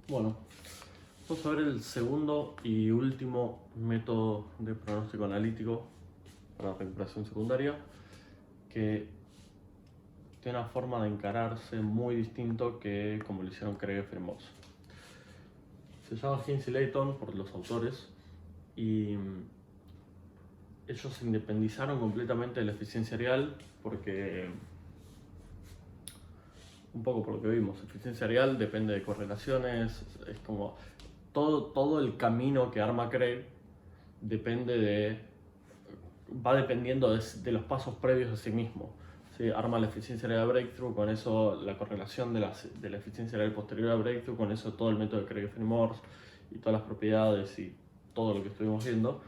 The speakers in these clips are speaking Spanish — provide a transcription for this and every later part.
Bueno, vamos a ver el segundo y último método de pronóstico analítico para recuperación secundaria, que tiene una forma de encararse muy distinto que como lo hicieron Craig y Moss. Se llama Hines y Layton por los autores y ellos se independizaron completamente de la eficiencia real porque, un poco por lo que vimos, eficiencia real depende de correlaciones, es como todo el camino que arma Craig va dependiendo de los pasos previos a sí mismo. ¿Sí? Arma la eficiencia real de Breakthrough, con eso la correlación de la eficiencia real posterior a Breakthrough, con eso todo el método de Craig-Morse y todas las propiedades y todo lo que estuvimos viendo.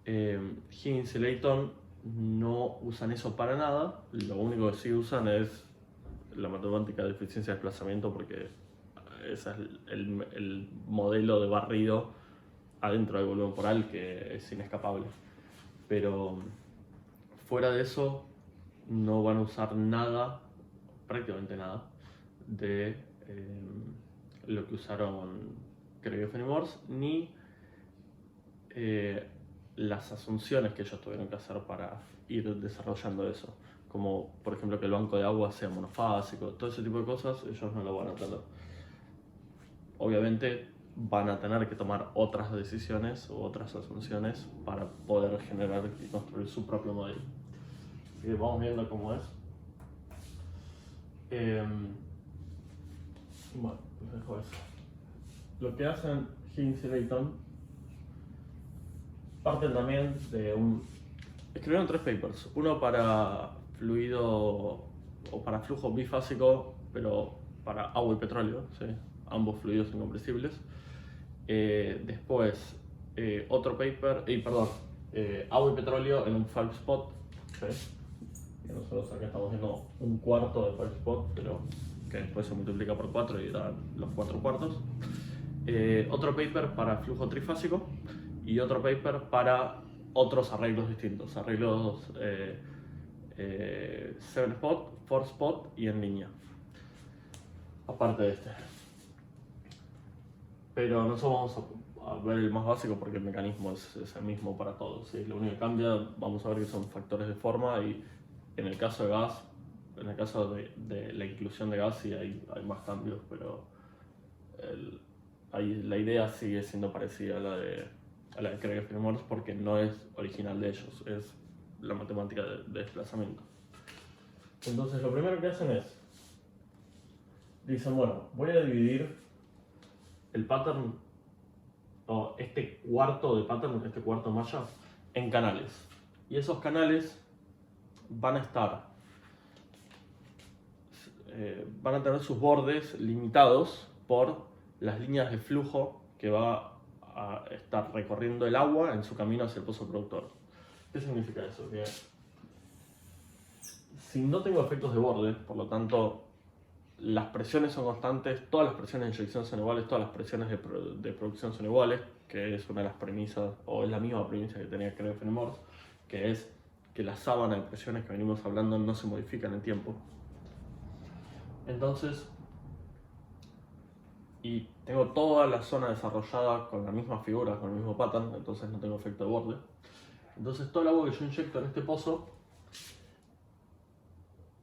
Hines y Layton no usan eso para nada, lo único que sí usan es la matemática de eficiencia de desplazamiento, porque ese es el modelo de barrido adentro del volumen poral que es inescapable. Pero fuera de eso no van a usar nada, prácticamente nada, de lo que usaron Craig y Morse, ni las asunciones que ellos tuvieron que hacer para ir desarrollando eso, como por ejemplo que el banco de agua sea monofásico, todo ese tipo de cosas ellos no lo van a tener. Obviamente van a tener que tomar otras decisiones u otras asunciones para poder generar y construir su propio modelo. Así que vamos viendo cómo es. Bueno, les dejo eso. Lo que hacen Hines y Layton parten también de escribieron 3 papers, uno para fluido o para flujo bifásico, pero para agua y petróleo, ¿sí? Ambos fluidos incompresibles. Después otro paper, agua y petróleo en un 5 spot, ¿sí? Que nosotros acá estamos viendo un cuarto de 5 spot, pero que después se multiplica por 4 y da los 4 cuartos. Otro paper para flujo trifásico y otro paper para otros arreglos distintos, arreglos 7 spot, 4 spot y en línea, aparte de este. Pero nosotros vamos a ver el más básico porque el mecanismo es el mismo para todos, ¿sí? Lo único que cambia, vamos a ver que son factores de forma, y en el caso de gas, en el caso de la inclusión de gas sí hay más cambios, pero la idea sigue siendo parecida a la de Craig y Morse porque no es original de ellos, es la matemática de desplazamiento. Entonces lo primero que hacen es, dicen, bueno, voy a dividir el pattern, o este cuarto de pattern, este cuarto malla, en canales. Y esos canales van a tener sus bordes limitados por las líneas de flujo que va a estar recorriendo el agua en su camino hacia el pozo productor. ¿Qué significa eso? Que si no tengo efectos de borde, por lo tanto las presiones son constantes, todas las presiones de inyección son iguales, todas las presiones de producción son iguales, que es una de las premisas, o es la misma premisa que tenía Craig y Morse, que es que la sábana de presiones que venimos hablando no se modifica en el tiempo. Entonces, y tengo toda la zona desarrollada con la misma figura, con el mismo pattern, entonces no tengo efecto de borde. Entonces todo el agua que yo inyecto en este pozo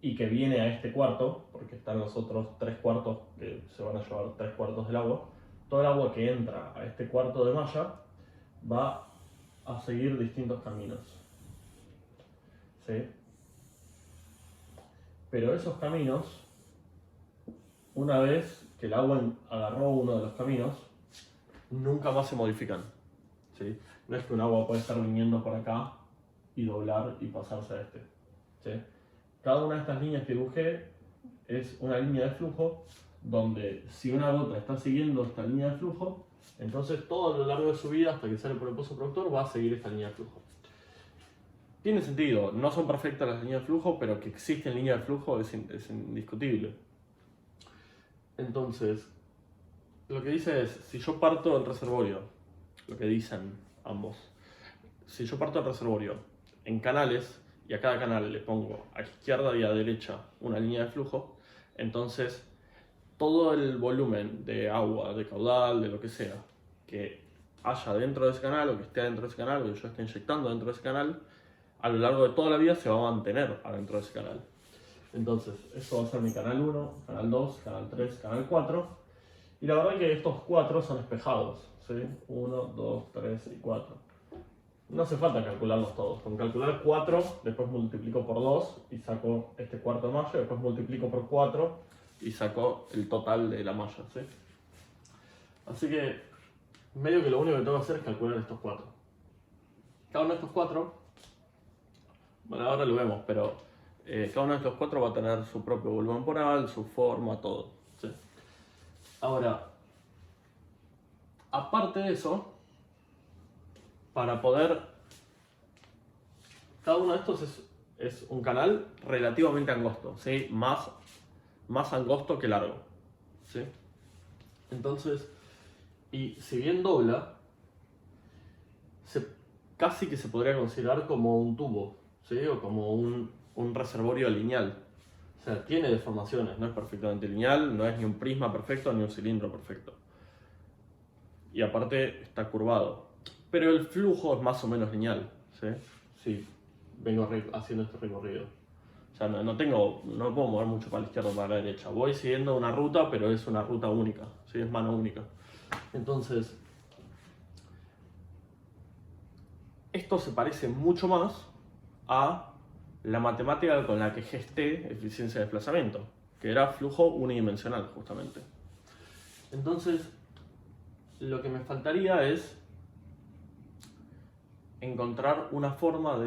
y que viene a este cuarto, porque están los otros 3 cuartos que se van a llevar 3 cuartos del agua, todo el agua que entra a este cuarto de malla va a seguir distintos caminos, ¿sí? Pero esos caminos, una vez que el agua agarró uno de los caminos, nunca más se modifican, ¿sí? No es que un agua puede estar viniendo por acá y doblar y pasarse a este, ¿sí? Cada una de estas líneas que dibujé es una línea de flujo donde si una gota está siguiendo esta línea de flujo, entonces todo a lo largo de su vida hasta que sale por el pozo productor va a seguir esta línea de flujo. Tiene sentido, no son perfectas las líneas de flujo, pero que existen líneas de flujo es indiscutible. Entonces, lo que dice es, si yo parto del reservorio, lo que dicen ambos, si yo parto del reservorio en canales, y a cada canal le pongo a izquierda y a derecha una línea de flujo, entonces todo el volumen de agua, de caudal, de lo que sea, que haya dentro de ese canal o que esté dentro de ese canal o que yo esté inyectando dentro de ese canal, a lo largo de toda la vida se va a mantener adentro de ese canal. Entonces, esto va a ser mi canal 1, canal 2, canal 3, canal 4. Y la verdad que estos 4 son espejados, ¿sí? 1, 2, 3 y 4. No hace falta calcularlos todos. Con calcular 4, después multiplico por 2 y saco este cuarto de malla, después multiplico por 4 y saco el total de la malla, ¿sí? Así que, medio que lo único que tengo que hacer es calcular estos 4. Cada uno de estos 4, bueno, ahora lo vemos, pero cada uno de estos 4 va a tener su propio volumen poral, su forma, todo, ¿sí? Ahora, aparte de eso, para poder... Cada uno de estos es un canal relativamente angosto, ¿sí? Más angosto que largo, ¿sí? Entonces, y si bien dobla, casi que se podría considerar como un tubo, ¿sí? O como un reservorio lineal. O sea, tiene deformaciones, no es perfectamente lineal, no es ni un prisma perfecto ni un cilindro perfecto. Y aparte está curvado. Pero el flujo es más o menos lineal, ¿sí? Sí, vengo haciendo este recorrido. O sea, no puedo mover mucho para la izquierda o para la derecha. Voy siguiendo una ruta, pero es una ruta única, ¿sí? Es mano única. Entonces, esto se parece mucho más a la matemática con la que gesté eficiencia de desplazamiento, que era flujo unidimensional, justamente. Entonces, lo que me faltaría es encontrar una forma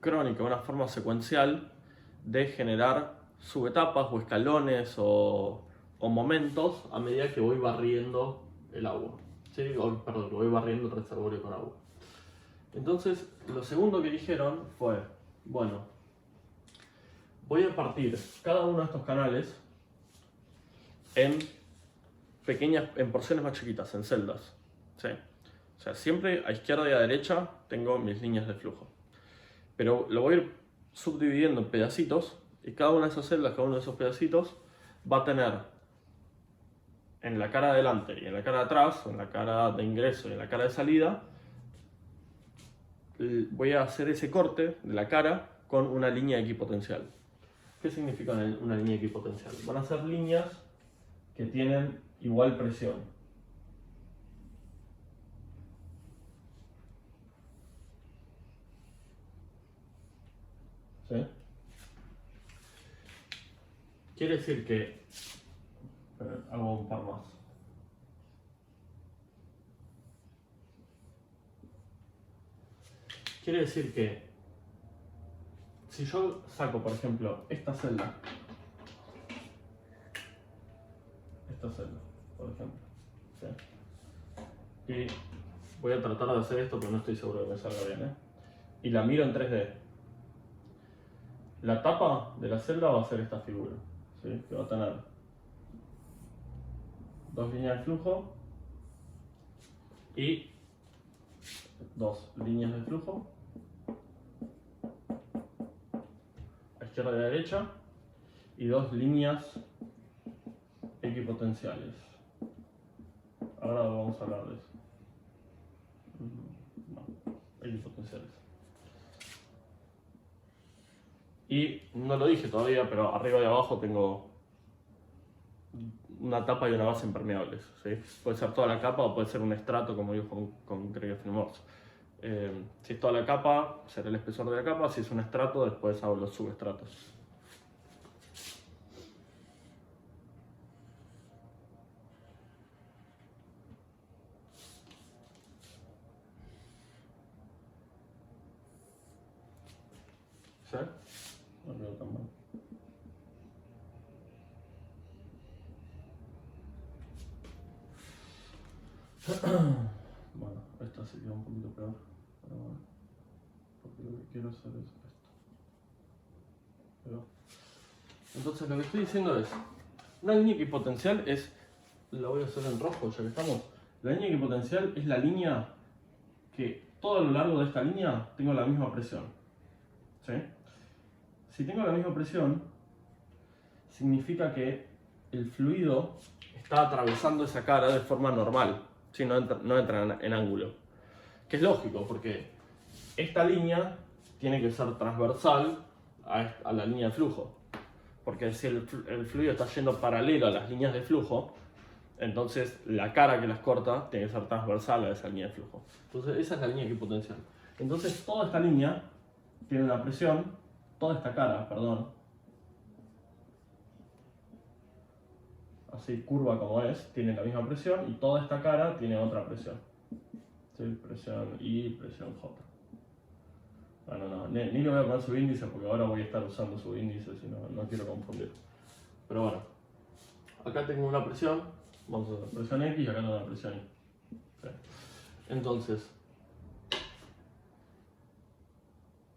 crónica, una forma secuencial de generar subetapas o escalones o momentos a medida que voy barriendo el agua, ¿sí? Perdón, que voy barriendo el reservorio con agua. Entonces, lo segundo que dijeron fue, bueno, voy a partir cada uno de estos canales en porciones más chiquitas, en celdas, ¿sí? O sea, siempre a izquierda y a derecha tengo mis líneas de flujo. Pero lo voy a ir subdividiendo en pedacitos y cada una de esas celdas, cada uno de esos pedacitos va a tener en la cara de adelante y en la cara de atrás, o en la cara de ingreso y en la cara de salida, voy a hacer ese corte de la cara con una línea equipotencial. ¿Qué significa una línea equipotencial? Van a ser líneas que tienen igual presión. ¿Sí? Quiere decir que... hago un par más. Quiere decir que si yo saco, por ejemplo, esta celda, por ejemplo, ¿sí? Y voy a tratar de hacer esto, pero no estoy seguro de que me salga bien, ¿eh? Y la miro en 3D. La tapa de la celda va a ser esta figura, ¿sí? Que va a tener dos líneas de flujo y dos líneas de flujo a izquierda y a derecha y dos líneas equipotenciales. Ahora vamos a hablar de eso. No, equipotenciales. Y no lo dije todavía, pero arriba y abajo tengo una tapa y una base impermeables, ¿sí? Puede ser toda la capa o puede ser un estrato, como dijo con Krieger-Morse. Si es toda la capa, será el espesor de la capa. Si es un estrato, después hago los subestratos. ¿Sí? No veo tan mal. Bueno, esta sería un poquito peor, pero bueno, porque lo que quiero hacer es esto. Pero... Entonces lo que estoy diciendo es, una línea equipotencial es, la voy a hacer en rojo ya que estamos, la línea equipotencial es la línea que todo a lo largo de esta línea tengo la misma presión, ¿sí? Si tengo la misma presión, significa que el fluido está atravesando esa cara de forma normal, ¿sí? No entra en ángulo. Que es lógico, porque esta línea tiene que ser transversal a la línea de flujo. Porque si el fluido está yendo paralelo a las líneas de flujo, entonces la cara que las corta tiene que ser transversal a esa línea de flujo. Entonces esa es la línea equipotencial. Entonces toda esta línea tiene una presión, toda esta cara, perdón, así curva como es, tiene la misma presión y toda esta cara tiene otra presión. ¿Sí? Presión I, presión J. Bueno, no, ni le voy a poner subíndice porque ahora voy a estar usando subíndice, si no quiero confundir. Pero bueno, acá tengo una presión, vamos a hacer presión X y acá tengo una presión Y. ¿Sí? Entonces,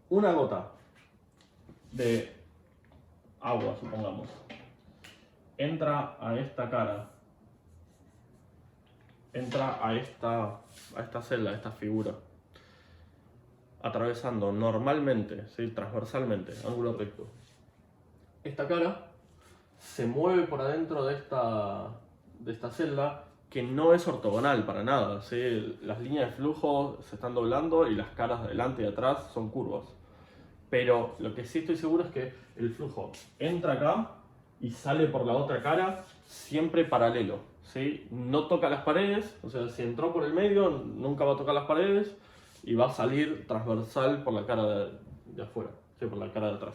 una gota de agua, supongamos, entra a esta cara, entra a esta celda, a esta figura, atravesando normalmente, ¿sí? Transversalmente, ángulo recto. Esta cara se mueve por adentro de esta celda que no es ortogonal para nada, ¿sí? Las líneas de flujo se están doblando y las caras de delante y atrás son curvas. Pero lo que sí estoy seguro es que el flujo entra acá y sale por la otra cara siempre paralelo, ¿sí? No toca las paredes, o sea, si entró por el medio nunca va a tocar las paredes y va a salir transversal por la cara de afuera, ¿sí? Por la cara de atrás.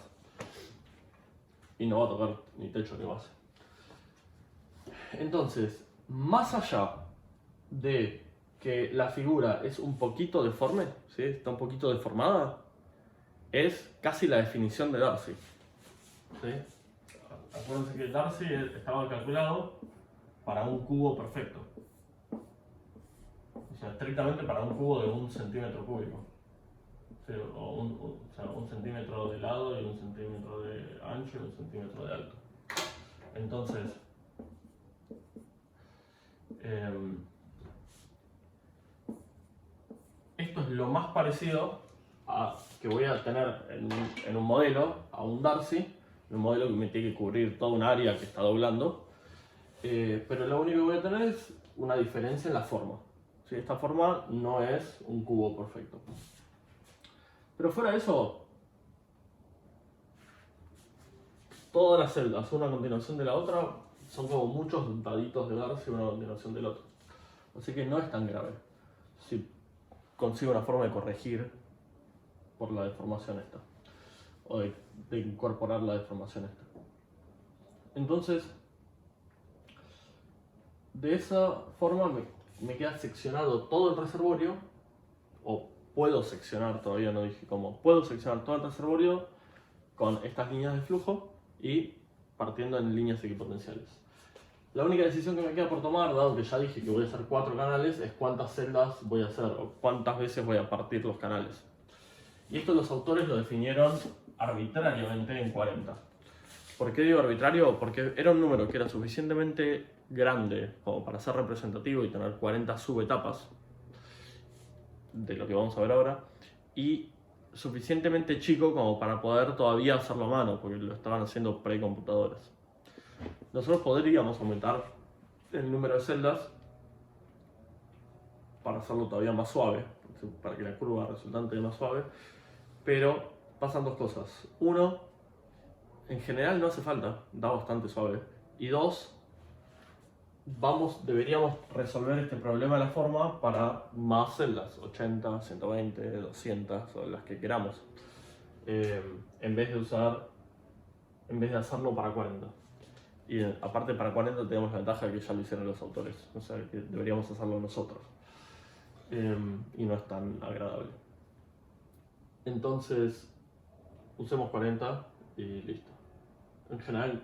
Y no va a tocar ni techo ni base. Entonces, más allá de que la figura es un poquito deforme, ¿sí? Está un poquito deformada, es casi la definición de Darcy. ¿Sí? Acuérdense que Darcy estaba calculado para un cubo perfecto. O sea, estrictamente para un cubo de 1 centímetro cúbico. ¿Sí? O sea, 1 centímetro de lado y 1 centímetro de ancho y 1 centímetro de alto. Entonces, esto es lo más parecido a que voy a tener en un modelo, a un Darcy, un modelo que me tiene que cubrir toda un área que está doblando, pero lo único que voy a tener es una diferencia en la forma. ¿Sí? Esta forma no es un cubo perfecto. Pero fuera de eso, todas las celdas, una a continuación de la otra, son como muchos daditos de Darcy una a continuación del otro. Así que no es tan grave si consigo una forma de corregir por la deformación esta, o de incorporar la deformación esta. Entonces, de esa forma me queda seccionado todo el reservorio, o puedo seccionar, todavía no dije cómo, puedo seccionar todo el reservorio con estas líneas de flujo y partiendo en líneas equipotenciales. La única decisión que me queda por tomar, dado que ya dije que voy a hacer 4 canales, es cuántas celdas voy a hacer o cuántas veces voy a partir los canales. Y esto los autores lo definieron arbitrariamente en 40. ¿Por qué digo arbitrario? Porque era un número que era suficientemente grande como para ser representativo y tener 40 subetapas, de lo que vamos a ver ahora, y suficientemente chico como para poder todavía hacerlo a mano, porque lo estaban haciendo precomputadoras. Nosotros podríamos aumentar el número de celdas para hacerlo todavía más suave, para que la curva resultante sea más suave, pero pasan dos cosas. Uno, en general no hace falta, da bastante suave. Y dos, deberíamos resolver este problema de la forma para más celdas, 80, 120, 200 o las que queramos, en vez de hacerlo para 40. Y aparte para 40 tenemos la ventaja de que ya lo hicieron los autores, o sea que deberíamos hacerlo nosotros, y no es tan agradable. Entonces usemos 40 y listo. En general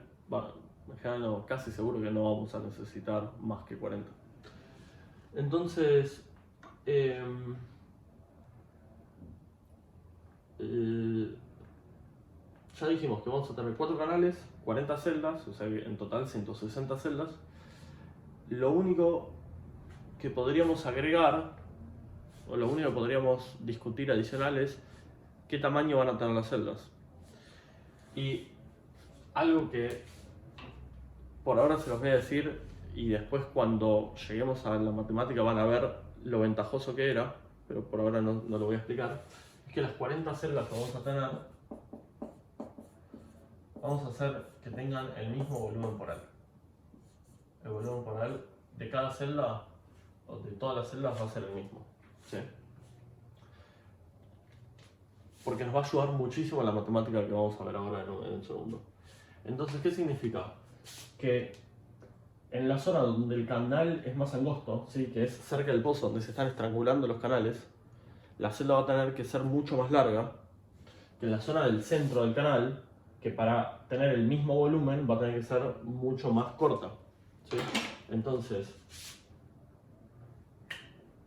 no, casi seguro que no vamos a necesitar más que 40. Entonces, ya dijimos que vamos a tener 4 canales, 40 celdas, o sea que en total 160 celdas. Lo único que podríamos agregar, o lo único que podríamos discutir adicional es qué tamaño van a tener las celdas. Y algo que por ahora se los voy a decir y después cuando lleguemos a la matemática van a ver lo ventajoso que era, pero por ahora no lo voy a explicar, es que las 40 celdas que vamos a tener, vamos a hacer que tengan el mismo volumen poral. El volumen poral de cada celda, o de todas las celdas, va a ser el mismo. ¿Sí? Porque nos va a ayudar muchísimo en la matemática que vamos a ver ahora en un segundo. Entonces, ¿qué significa? Que en la zona donde el canal es más angosto, ¿sí? Que es cerca del pozo, donde se están estrangulando los canales, la celda va a tener que ser mucho más larga que en la zona del centro del canal, que para tener el mismo volumen va a tener que ser mucho más corta. ¿Sí? Entonces,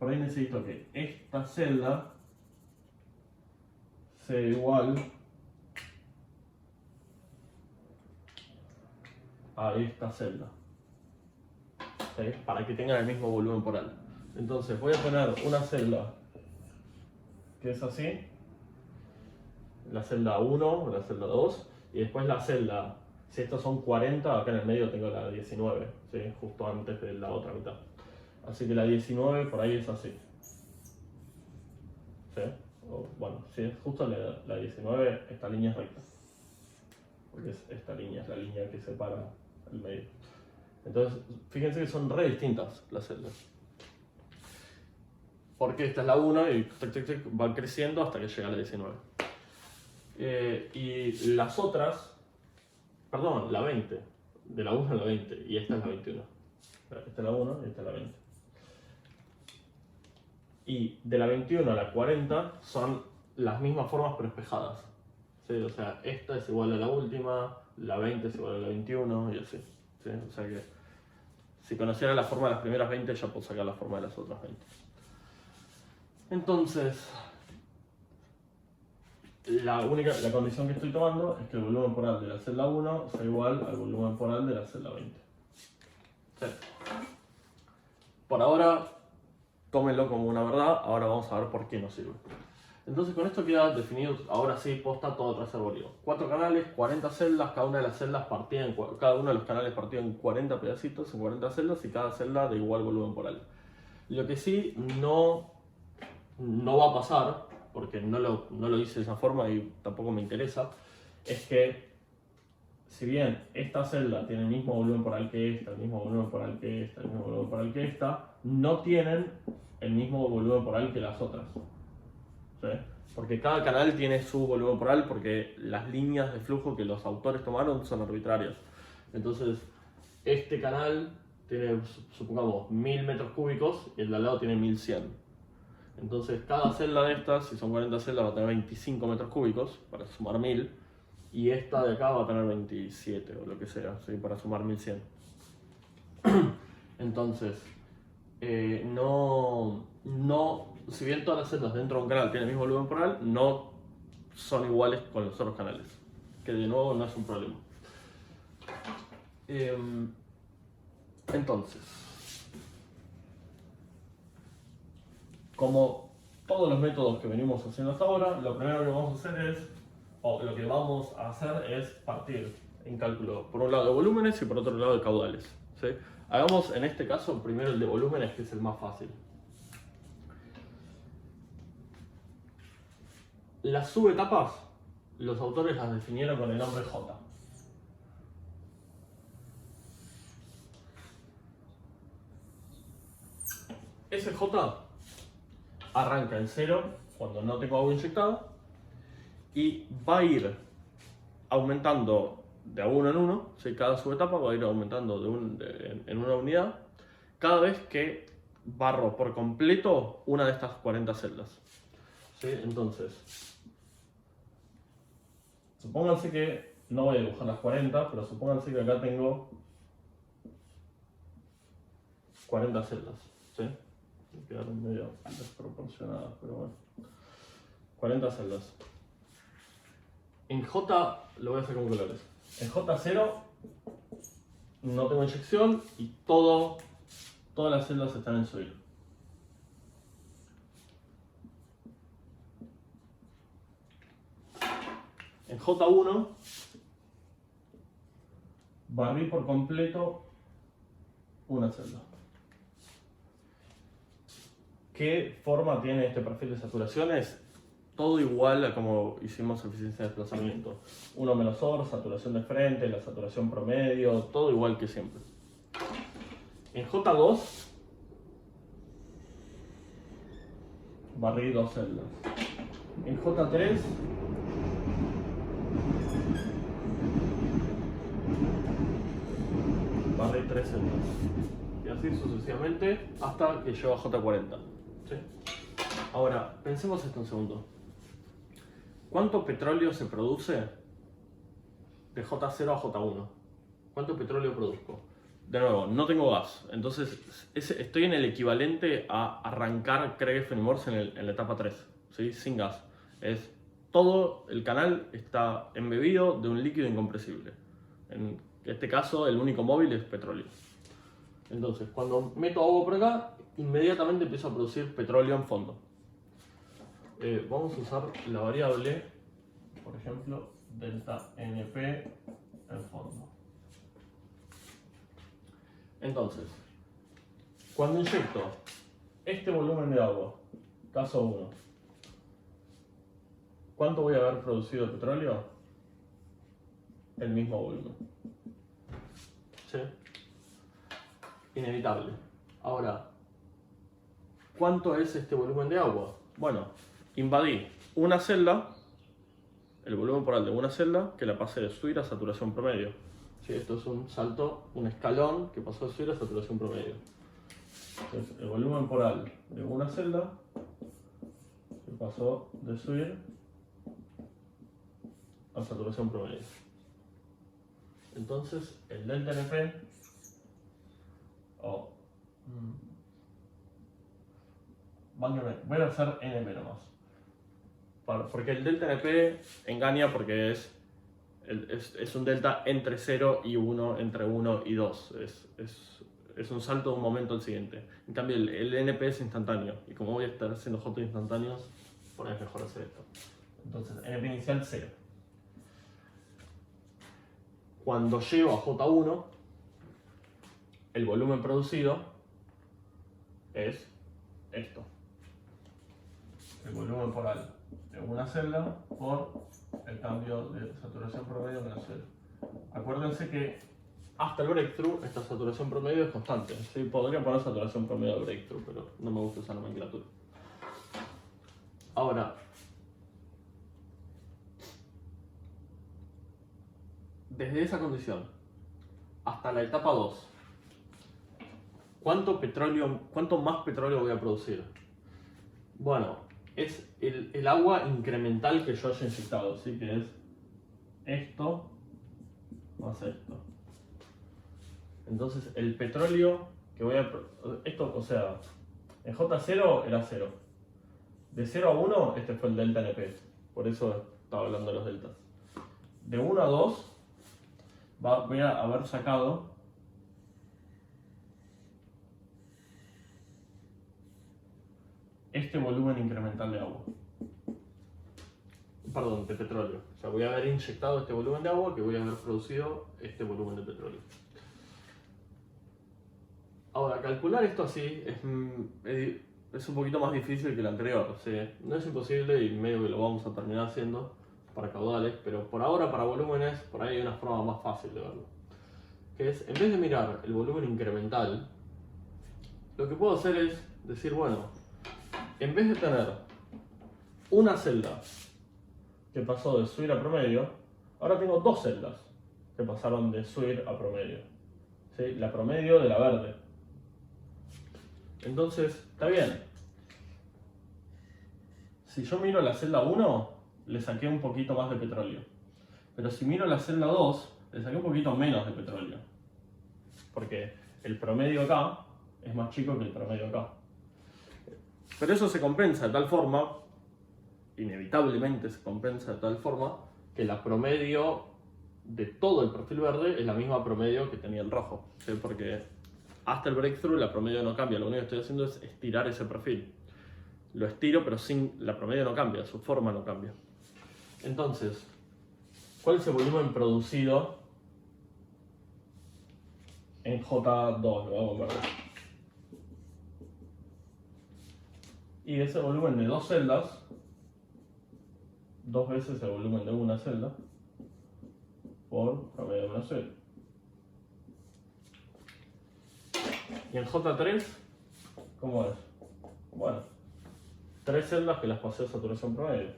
por ahí necesito que esta celda sea igual a esta celda, ¿sí? Para que tengan el mismo volumen poral. Entonces voy a poner una celda que es así, la celda 1, la celda 2, y después la celda, si estos son 40, acá en el medio tengo la 19, ¿sí? Justo antes de la otra mitad. Así que la 19 por ahí es así. ¿Sí? Bueno, si es justo la 19, esta línea es recta. Porque esta línea es la línea que separa el medio. Entonces, fíjense que son re distintas las celdas. Porque esta es la 1 y va creciendo hasta que llega a la 19. Y las otras, perdón, la 20. De la 1 a la 20. Y esta es la 21. Esta es la 1 y esta es la 20. Y de la 21 a la 40 son las mismas formas pero espejadas. ¿Sí? O sea, esta es igual a la última, la 20 es igual a la 21 y así. ¿Sí? O sea que si conociera la forma de las primeras 20 ya puedo sacar la forma de las otras 20. Entonces, la condición que estoy tomando es que el volumen poral de la celda 1 sea igual al volumen poral de la celda 20. ¿Sí? Por ahora, tómenlo como una verdad, ahora vamos a ver por qué nos sirve. Entonces con esto queda definido, ahora sí, posta todo tracer bolido. 4 canales, 40 celdas, cada una de las celdas partida cada uno de los canales partido en 40 pedacitos, en 40 celdas y cada celda de igual volumen poral. Lo que sí no va a pasar, porque no lo hice de esa forma y tampoco me interesa, es que si bien esta celda tiene el mismo volumen poral que esta, el mismo volumen poral que esta, el mismo volumen poral que esta, no tienen el mismo volumen poral que las otras. ¿Sí? Porque cada canal tiene su volumen poral porque las líneas de flujo que los autores tomaron son arbitrarias. Entonces, este canal tiene, supongamos, 1000 metros cúbicos y el de al lado tiene 1100. Entonces, cada celda de estas, si son 40 celdas, va a tener 25 metros cúbicos para sumar 1000. Y esta de acá va a tener 27 o lo que sea, ¿sí? Para sumar 1100. Entonces, si bien todas las celdas dentro de un canal tienen el mismo volumen poral, no son iguales con los otros canales, que de nuevo no es un problema. Entonces, como todos los métodos que venimos haciendo hasta ahora, lo primero que vamos a hacer es partir en cálculo por un lado de volúmenes y por otro lado de caudales, ¿sí? Hagamos en este caso primero el de volúmenes, que es el más fácil. Las subetapas, los autores las definieron con el nombre J. Ese J arranca en 0 cuando no tengo agua inyectada y va a ir aumentando de a uno en uno, ¿sí? Cada subetapa va a ir aumentando en una unidad cada vez que barro por completo una de estas 40 celdas. ¿Sí? Entonces, supónganse que no voy a dibujar las 40, pero supónganse que acá tengo 40 celdas. ¿Sí? Quedaron medio desproporcionadas, pero bueno. 40 celdas. En J lo voy a hacer con colores. En J0 no tengo inyección y todas las celdas están en su hilo. En J1 barrí por completo una celda. ¿Qué forma tiene este perfil de saturación? Es todo igual a como hicimos eficiencia de desplazamiento. 1 menos OR, saturación de frente, la saturación promedio, todo igual que siempre. En J2 barrí 2 celdas. En J3 barrí 3 celdas. Y así sucesivamente hasta que llego a J40. ¿Sí? Ahora, pensemos esto un segundo. ¿Cuánto petróleo se produce de J0 a J1? ¿Cuánto petróleo produzco? De nuevo, no tengo gas, entonces estoy en el equivalente a arrancar Kregel-Fenimore en la etapa 3, ¿sí? Sin gas. Todo el canal está embebido de un líquido incompresible. En este caso, el único móvil es petróleo. Entonces, cuando meto agua por acá, inmediatamente empiezo a producir petróleo en fondo. Vamos a usar la variable, por ejemplo, delta NP en fondo. Entonces, cuando inyecto este volumen de agua, caso 1, ¿cuánto voy a haber producido de petróleo? El mismo volumen. ¿Sí? Inevitable. Ahora, ¿cuánto es este volumen de agua? Bueno, invadí una celda, el volumen poral de una celda, que la pasé de suir a saturación promedio. ¿Sí? Esto es un salto, un escalón que pasó de suir a saturación promedio. Entonces, el volumen poral de una celda que pasó de suir a saturación promedio. Entonces, el delta NP voy a hacer NP nomás. Porque el delta NP engaña porque es un delta entre 0 y 1, entre 1 y 2. Es un salto de un momento al siguiente. En cambio, el NP es instantáneo. Y como voy a estar haciendo J instantáneos, por ahí es mejor hacer esto. Entonces, NP inicial 0. Cuando llego a J1, el volumen producido es esto. El volumen poral de una celda por el cambio de saturación promedio menos 0. Acuérdense que hasta el breakthrough esta saturación promedio es constante. ¿Sí? Podría poner saturación promedio de breakthrough, pero no me gusta esa nomenclatura. Ahora, desde esa condición hasta la etapa 2, ¿cuánto más petróleo voy a producir? Bueno, es el agua incremental que yo haya inyectado, ¿sí? Que es esto más esto. Entonces, el petróleo que voy a... Esto, o sea, en J0 era 0. De 0 a 1, este fue el delta NP. Por eso estaba hablando de los deltas. De 1 a 2, voy a haber sacado este volumen incremental de agua. Perdón, de petróleo. O sea, voy a haber inyectado este volumen de agua que voy a haber producido este volumen de petróleo. Ahora, calcular esto así es un poquito más difícil que el anterior. ¿Sí? No es imposible y medio que lo vamos a terminar haciendo para caudales, pero por ahora para volúmenes, por ahí hay una forma más fácil de verlo. Que es, en vez de mirar el volumen incremental, lo que puedo hacer es decir, bueno, en vez de tener una celda que pasó de suir a promedio, ahora tengo dos celdas que pasaron de suir a promedio. ¿Sí? La promedio de la verde. Entonces, está bien. Si yo miro la celda 1, le saqué un poquito más de petróleo. Pero si miro la celda 2, le saqué un poquito menos de petróleo. Porque el promedio acá es más chico que el promedio acá. Pero eso se compensa de tal forma, inevitablemente se compensa de tal forma, que la promedio de todo el perfil verde es la misma promedio que tenía el rojo. ¿Sí? Porque hasta el breakthrough la promedio no cambia, lo único que estoy haciendo es estirar ese perfil. Lo estiro, pero la promedio no cambia, su forma no cambia. Entonces, ¿cuál es el volumen producido en J2, lo hago en verde. Y ese volumen de dos celdas, dos veces el volumen de una celda, por promedio menos 0. Y en J3, ¿cómo es? Bueno, tres celdas que las pasé a saturación promedio.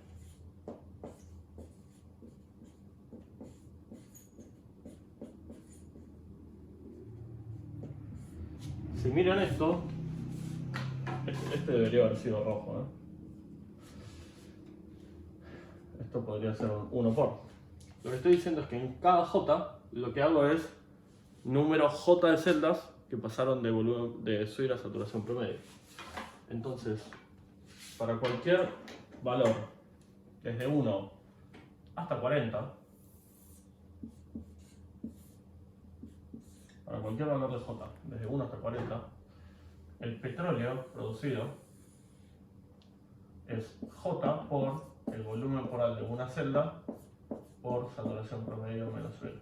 Si miran esto, este debería haber sido rojo, Esto podría ser un 1 por. Lo que estoy diciendo es que en cada J lo que hago es número J de celdas que pasaron de volumen de subir a saturación promedio. Entonces, para cualquier valor desde 1 hasta 40, para cualquier valor de J desde 1 hasta 40, el petróleo producido es J por el volumen poral de una celda por saturación promedio menos 0.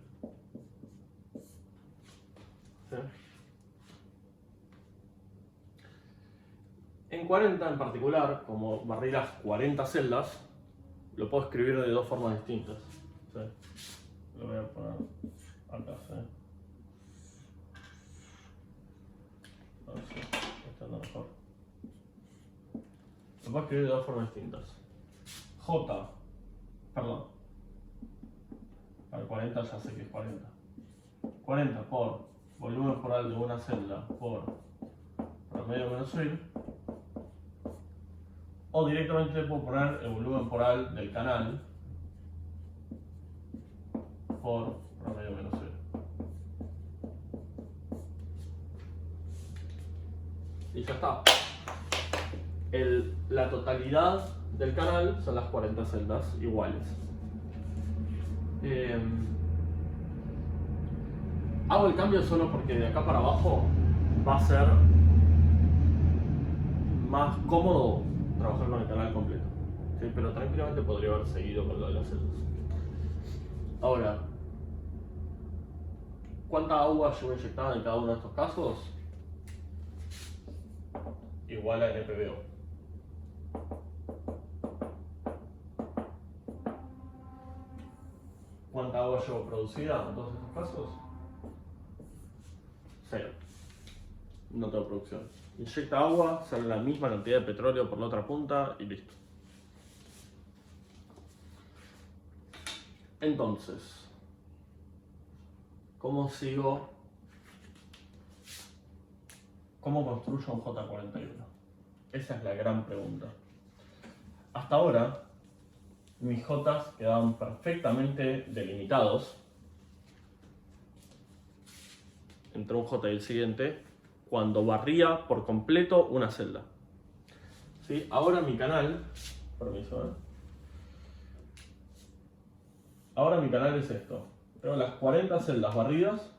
¿Sí? En 40 en particular, como barrí las 40 celdas, lo puedo escribir de dos formas distintas. ¿Sí? Lo voy a poner acá. ¿Sí? A ver si está andando mejor. Lo puedo escribir de dos formas distintas. Para 40 ya sé que es 40. 40 por volumen poral de una celda por promedio menos 0. O directamente puedo poner el volumen poral del canal por promedio menos 0. Y ya está. La totalidad del canal son las 40 celdas iguales. Hago el cambio solo porque de acá para abajo va a ser más cómodo trabajar con el canal completo. ¿Sí? Pero tranquilamente podría haber seguido con lo de las celdas. Ahora, ¿cuánta agua llevo inyectada en cada uno de estos casos? Igual a NPBO. ¿Cuánta agua llevo producida en todos estos casos? 0. No tengo producción. Inyecta agua, sale la misma cantidad de petróleo por la otra punta y listo. Entonces, ¿cómo construyo un J41? Esa es la gran pregunta. Hasta ahora, mis J's quedaban perfectamente delimitados entre un J y el siguiente cuando barría por completo una celda. ¿Sí? Ahora mi canal, permiso, ahora mi canal es esto. Tengo las 40 celdas barridas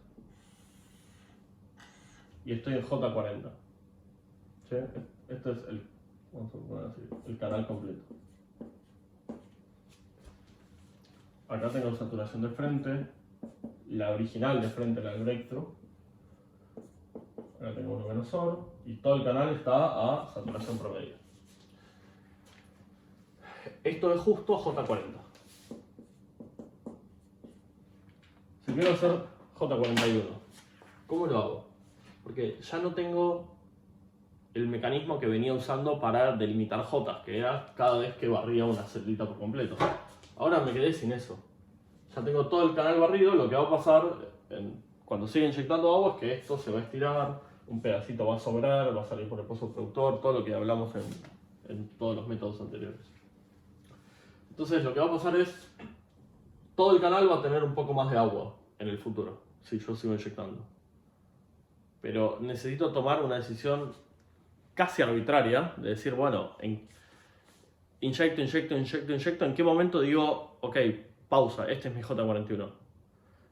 y estoy en J40. ¿Sí? Este es vamos a poner así, el canal completo. Acá tengo saturación de frente, la original de frente, la del breakthrough. Acá tengo 1 menos oro y todo el canal está a saturación promedio. Esto es justo J40. Si quiero hacer J41, ¿cómo lo hago? Porque ya no tengo el mecanismo que venía usando para delimitar J, que era cada vez que barría una celdita por completo. Ahora me quedé sin eso. Ya tengo todo el canal barrido, lo que va a pasar cuando siga inyectando agua es que esto se va a estirar, un pedacito va a sobrar, va a salir por el pozo productor, todo lo que hablamos en todos los métodos anteriores. Entonces lo que va a pasar es, todo el canal va a tener un poco más de agua en el futuro, si yo sigo inyectando. Pero necesito tomar una decisión casi arbitraria, de decir, bueno, inyecto, ¿en qué momento digo, ok, pausa, este es mi J41?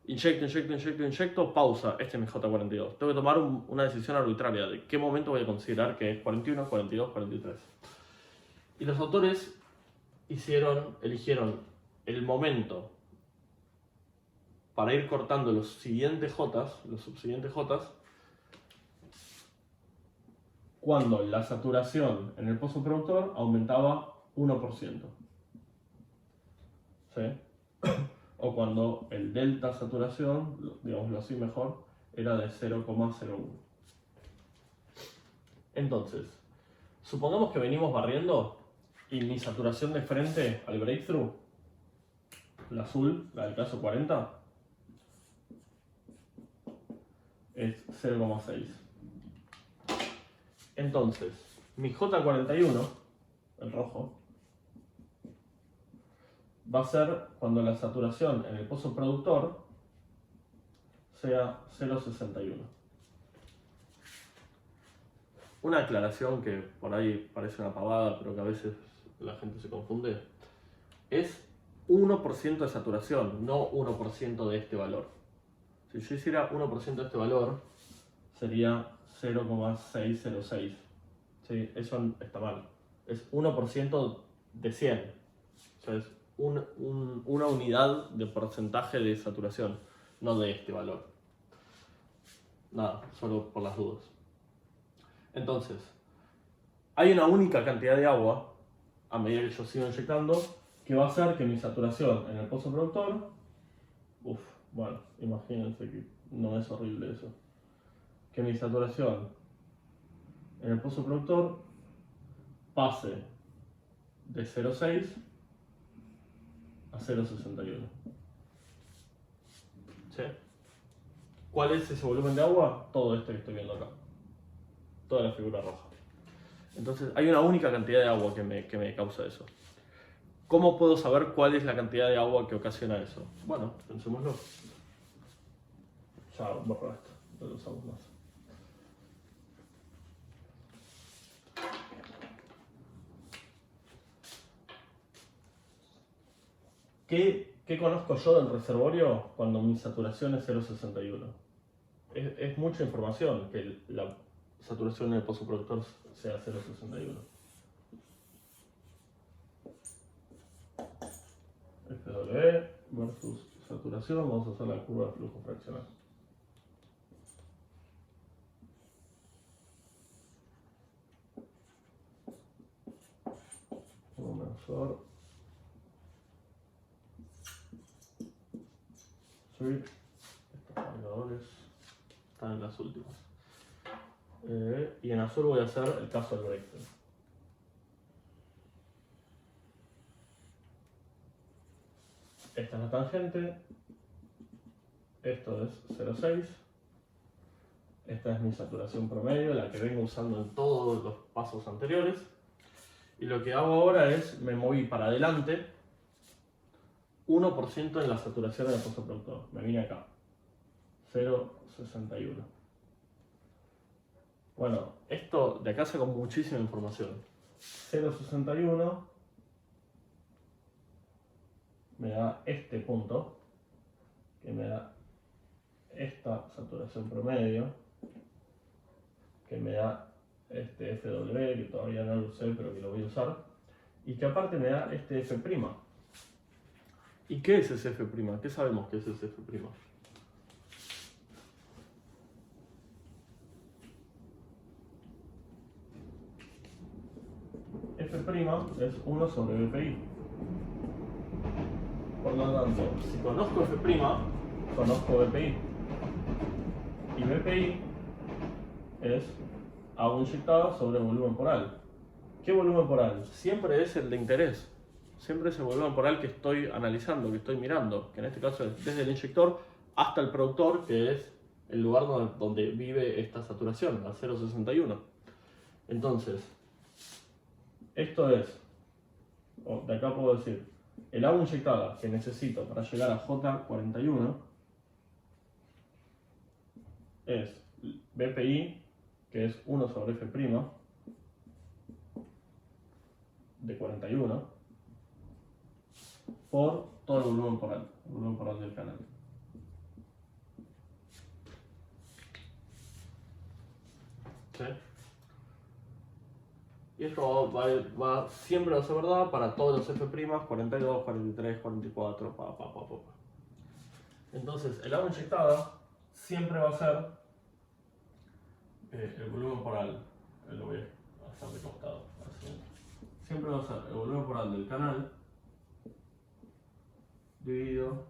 Inyecto, pausa, este es mi J42. Tengo que tomar una decisión arbitraria de qué momento voy a considerar que es 41, 42, 43. Y los autores eligieron el momento para ir cortando los siguientes J, los subsiguientes J, cuando la saturación en el pozo productor aumentaba 1%. ¿Sí? O cuando el delta saturación, digámoslo así mejor, era de 0,01. Entonces, supongamos que venimos barriendo y mi saturación de frente al breakthrough, la azul, la del caso 40, es 0,6. Entonces, mi J41, el rojo, va a ser cuando la saturación en el pozo productor sea 0,61. Una aclaración que por ahí parece una pavada, pero que a veces la gente se confunde, es 1% de saturación, no 1% de este valor. Si yo hiciera 1% de este valor, sería 0,606. ¿Sí? Eso está mal. Es 1% de 100. O sea, es una unidad de porcentaje de saturación, no de este valor. Nada, solo por las dudas. Entonces, hay una única cantidad de agua, a medida que yo sigo inyectando, que va a hacer que mi saturación en el pozo productor, bueno, imagínense que no es horrible eso, que mi saturación en el pozo productor pase de 0,6 a 0,61. ¿Sí? ¿Cuál es ese volumen de agua? Todo esto que estoy viendo acá. Toda la figura roja. Entonces, hay una única cantidad de agua que me causa eso. ¿Cómo puedo saber cuál es la cantidad de agua que ocasiona eso? Bueno, pensémoslo. Ya borro esto, no lo usamos más. ¿Qué conozco yo del reservorio cuando mi saturación es 0,61? Es mucha información que la saturación en el pozo productor sea 0,61. FW versus saturación, vamos a hacer la curva de flujo fraccional. Measure. Sí, estos marcadores están en las últimas. Y en azul voy a hacer el caso del breakthrough. Esta es la tangente, esto es 0,6, esta es mi saturación promedio, la que vengo usando en todos los pasos anteriores. Y lo que hago ahora es, me moví para adelante 1% en la saturación del pozo productor. Me vine acá, 0,61. Bueno, esto de acá saco muchísima información. 0,61 me da este punto, que me da esta saturación promedio, que me da este FW, que todavía no lo usé, pero que lo voy a usar, y que aparte me da este F'. ¿Y qué es ese F'? ¿Qué sabemos que es ese F'? F' es 1 sobre BPI. Por lo tanto, si conozco F', conozco BPI. Y BPI es agua inyectada sobre volumen poral. ¿Qué volumen poral? Siempre es el de interés. Siempre es el volumen poral que estoy analizando, que estoy mirando. Que en este caso es desde el inyector hasta el productor, que es el lugar donde vive esta saturación, a 0,61. Entonces, esto es, de acá puedo decir, el agua inyectada que necesito para llegar a J41 es BPI, que es 1 sobre F' de 41, por todo el volumen poral del canal. ¿Sí? Y esto siempre va a ser verdad para todos los F', 42, 43, 44, Entonces, el agua inyectada siempre va a ser el volumen poral. Lo voy a hacer de costado. Así. Siempre va a ser el volumen poral del canal dividido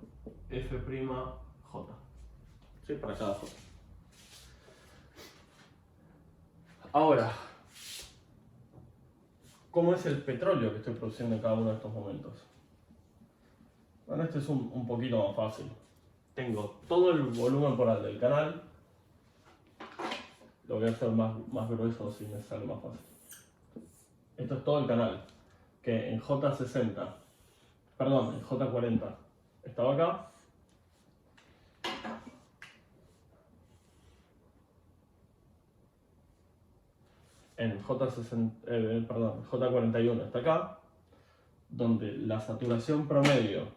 F'(J). ¿Sí? Para cada J. Ahora, ¿cómo es el petróleo que estoy produciendo en cada uno de estos momentos? Bueno, este es un poquito más fácil. Tengo todo el volumen poral del canal. Lo voy a hacer más grueso si me sale más fácil. Esto es todo el canal, que en J60, perdón, en J40 estaba acá. En J41 está acá, donde la saturación promedio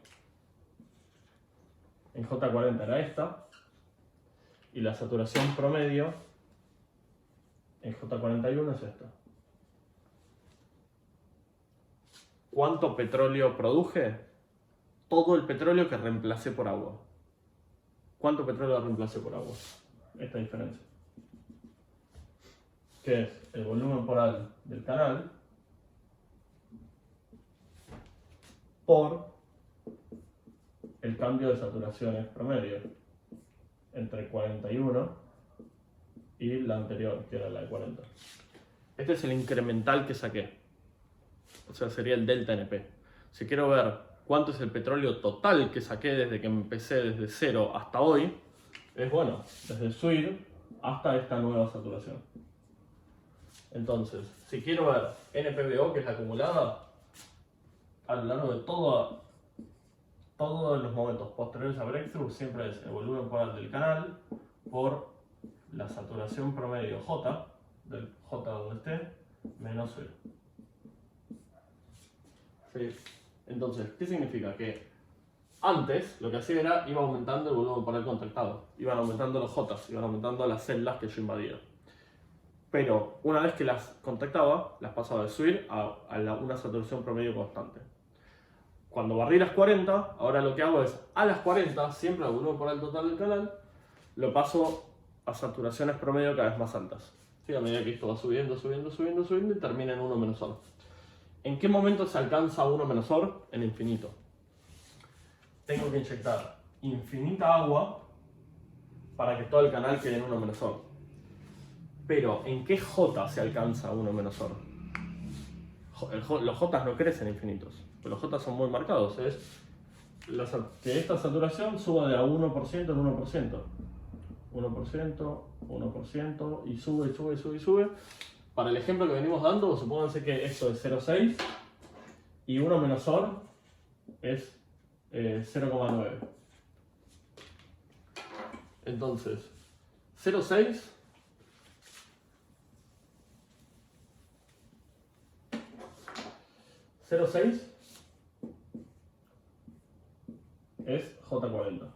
en J40 era esta, y la saturación promedio en J41 es esta. ¿Cuánto petróleo produje? Todo el petróleo que reemplacé por agua. ¿Cuánto petróleo reemplacé por agua? Esta diferencia. Que es el volumen poral del canal por el cambio de saturaciones promedio entre 41 y la anterior, que era la de 40. Este es el incremental que saqué. O sea, sería el delta NP. Si quiero ver cuánto es el petróleo total que saqué desde que empecé desde 0 hasta hoy, es bueno, desde el SWIR hasta esta nueva saturación. Entonces, si quiero ver NPBO, que es la acumulada, a lo largo de todos los momentos posteriores a breakthrough, siempre es el volumen poral del canal por la saturación promedio J, del J donde esté, menos 0. ¿Sí? Entonces, ¿qué significa? Que antes lo que hacía era, iba aumentando el volumen poral contactado, iban aumentando los J, iban aumentando las celdas que yo invadía. Pero una vez que las contactaba, las pasaba de SWIR a una saturación promedio constante. Cuando barrí las 40, ahora lo que hago es, a las 40, siempre el volumen poral total del canal, lo paso a saturaciones promedio cada vez más altas. ¿Sí? A medida que esto va subiendo y termina en 1 menos OR. ¿En qué momento se alcanza 1 menos OR? En infinito. Tengo que inyectar infinita agua para que todo el canal quede en 1 menos OR. Pero, ¿en qué J se alcanza 1 menos OR? Los J no crecen infinitos, pero los J son muy marcados. Es que esta saturación suba de a 1% en 1%. 1%, y sube. Para el ejemplo que venimos dando, supónganse que esto es 0,6 y 1 menos OR es 0,9. Entonces, 0,6 es J40.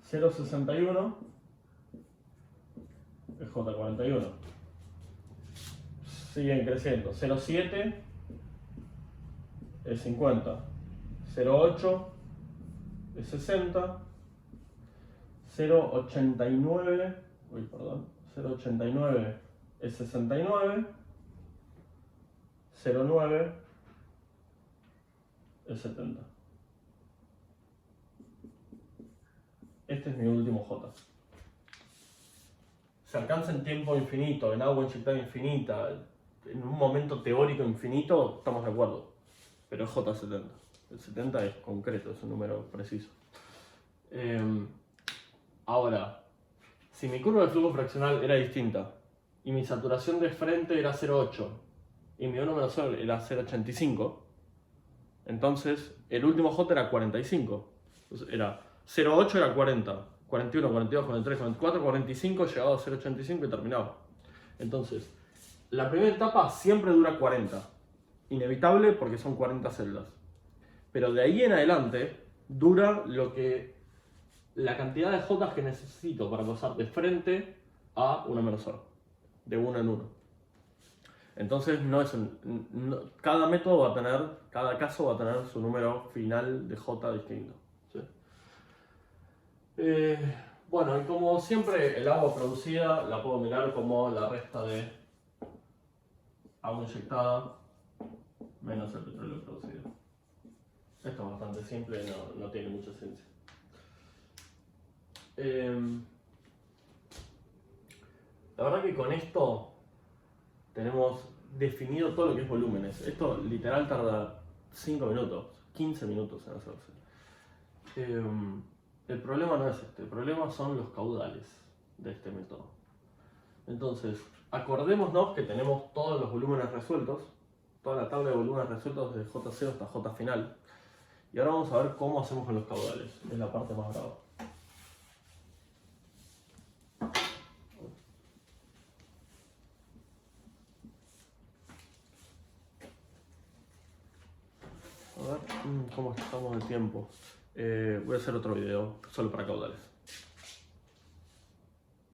0,61 es J41. Siguen creciendo. 0,7 es 50. 0,8 es 60. 0,89 es 69. 0,9 es 70. Este es mi último J. Se alcanza en tiempo infinito, en agua inyectada infinita, en un momento teórico infinito, estamos de acuerdo. Pero es J70. El 70 es concreto, es un número preciso. Ahora, si mi curva de flujo fraccional era distinta y mi saturación de frente era 0,8 y mi 1 menos OR era 0,85, entonces el último J era 45. Entonces era 0,8 era 40, 41, 42, 43, 44, 45, llegaba a 0,85 y terminaba. Entonces, la primera etapa siempre dura 40. Inevitable porque son 40 celdas. Pero de ahí en adelante dura la cantidad de J que necesito para pasar de frente a 1 menos OR. De 1 en 1. Entonces no es cada método va a tener, cada caso va a tener su número final de J distinto. ¿Sí? Bueno, y como siempre el agua producida la puedo mirar como la resta de agua inyectada menos el petróleo producido. Esto es bastante simple, no tiene mucha ciencia. La verdad que con esto tenemos definido todo lo que es volúmenes. Esto literal tarda 5 minutos, 15 minutos en hacerse. El problema no es este, el problema son los caudales de este método. Entonces, acordémonos que tenemos todos los volúmenes resueltos, toda la tabla de volúmenes resueltos desde J0 hasta J final. Y ahora vamos a ver cómo hacemos con los caudales, es la parte más brava. A ver, ¿cómo estamos de tiempo? Voy a hacer otro video solo para caudales.